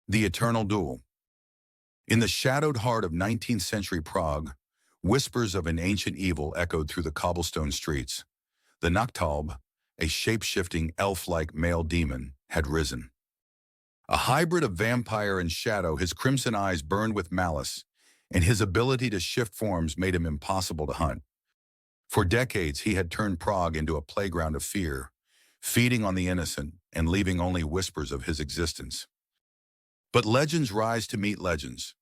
The Eternal Duel. In the shadowed heart of 19th century Prague, whispers of an ancient evil echoed through the cobblestone streets. The Nachthalb, a shape-shifting elf-like male demon, had risen. A hybrid of vampire and shadow, his crimson eyes burned with malice, and his ability to shift forms made him impossible to hunt. For decades, he had turned Prague into a playground of fear, feeding on the innocent and leaving only whispers of his existence. But legends rise to meet legends.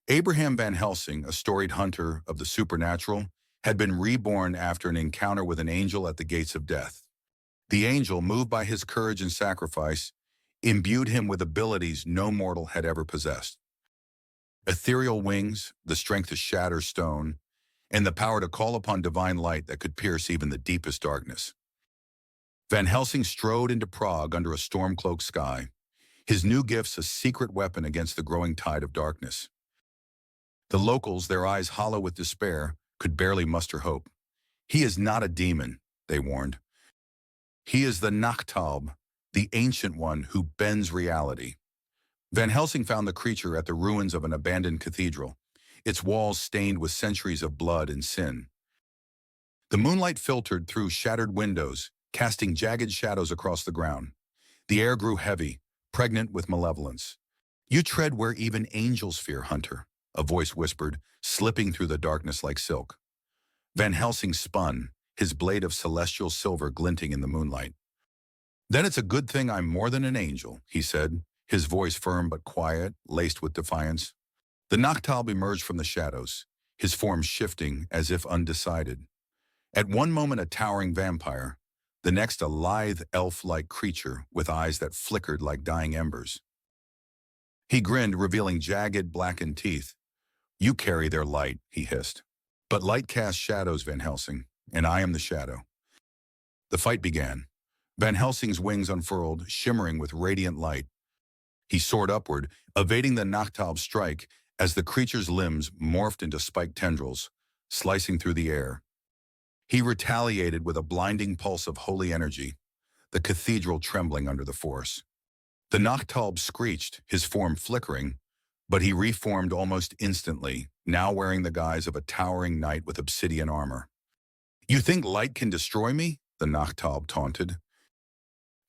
Abraham Van Helsing, a storied hunter of the supernatural, had been reborn after an encounter with an angel at the gates of death. The angel, moved by his courage and sacrifice, imbued him with abilities no mortal had ever possessed. Ethereal wings, the strength to shatter stone, and the power to call upon divine light that could pierce even the deepest darkness. Van Helsing strode into Prague under a storm-cloaked sky, his new gifts a secret weapon against the growing tide of darkness. The locals, their eyes hollow with despair, could barely muster hope. "He is not a demon," they warned. "He is the Nachthalb, the ancient one who bends reality." Van Helsing found the creature at the ruins of an abandoned cathedral, its walls stained with centuries of blood and sin. The moonlight filtered through shattered windows, casting jagged shadows across the ground. The air grew heavy, pregnant with malevolence. "You tread where even angels fear, Hunter," a voice whispered, slipping through the darkness like silk. Van Helsing spun, his blade of celestial silver glinting in the moonlight. "Then it's a good thing I'm more than an angel," he said, his voice firm but quiet, laced with defiance. The Nachthalb emerged from the shadows, his form shifting as if undecided. At one moment a towering vampire, the next a lithe elf-like creature with eyes that flickered like dying embers. He grinned, revealing jagged, blackened teeth. "You carry their light," he hissed. "But light casts shadows, Van Helsing, and I am the shadow." The fight began. Van Helsing's wings unfurled, shimmering with radiant light. He soared upward, evading the Nachthalb's strike as the creature's limbs morphed into spiked tendrils, slicing through the air. He retaliated with a blinding pulse of holy energy, the cathedral trembling under the force. The Nachthalb screeched, his form flickering, but he reformed almost instantly, now wearing the guise of a towering knight with obsidian armor. "You think light can destroy me?" the Nachthalb taunted.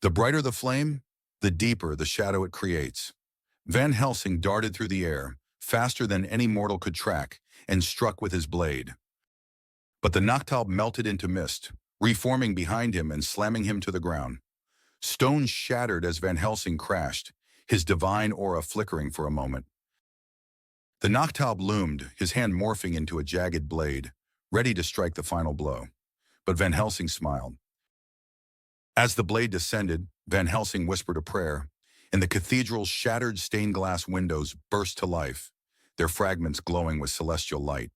"The brighter the flame, the deeper the shadow it creates." Van Helsing darted through the air, faster than any mortal could track, and struck with his blade. But the Nachthalb melted into mist, reforming behind him and slamming him to the ground. Stone shattered as Van Helsing crashed, his divine aura flickering for a moment. The Nachthalb loomed, his hand morphing into a jagged blade, ready to strike the final blow. But Van Helsing smiled. As the blade descended, Van Helsing whispered a prayer, and the cathedral's shattered stained glass windows burst to life, their fragments glowing with celestial light.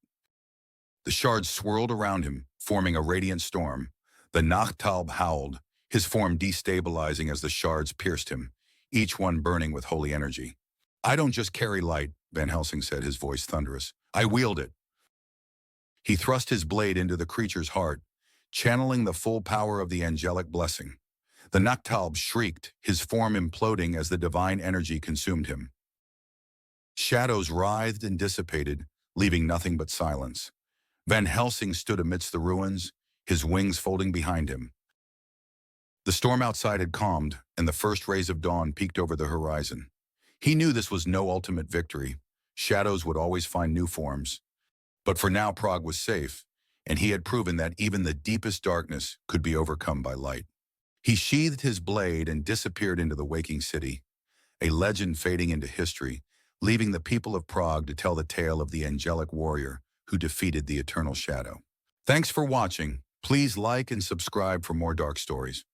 The shards swirled around him, forming a radiant storm. The Nachthalb howled, his form destabilizing as the shards pierced him, each one burning with holy energy. "I don't just carry light," Van Helsing said, his voice thunderous. "I wield it." He thrust his blade into the creature's heart, channeling the full power of the angelic blessing. The Nachthalb shrieked, his form imploding as the divine energy consumed him. Shadows writhed and dissipated, leaving nothing but silence. Van Helsing stood amidst the ruins, his wings folding behind him. The storm outside had calmed, and the first rays of dawn peeked over the horizon. He knew this was no ultimate victory. Shadows would always find new forms. But for now Prague was safe, and he had proven that even the deepest darkness could be overcome by light. He sheathed his blade and disappeared into the waking city, a legend fading into history, leaving the people of Prague to tell the tale of the angelic warrior who defeated the eternal shadow. Thanks for watching. Please like and subscribe for more dark stories.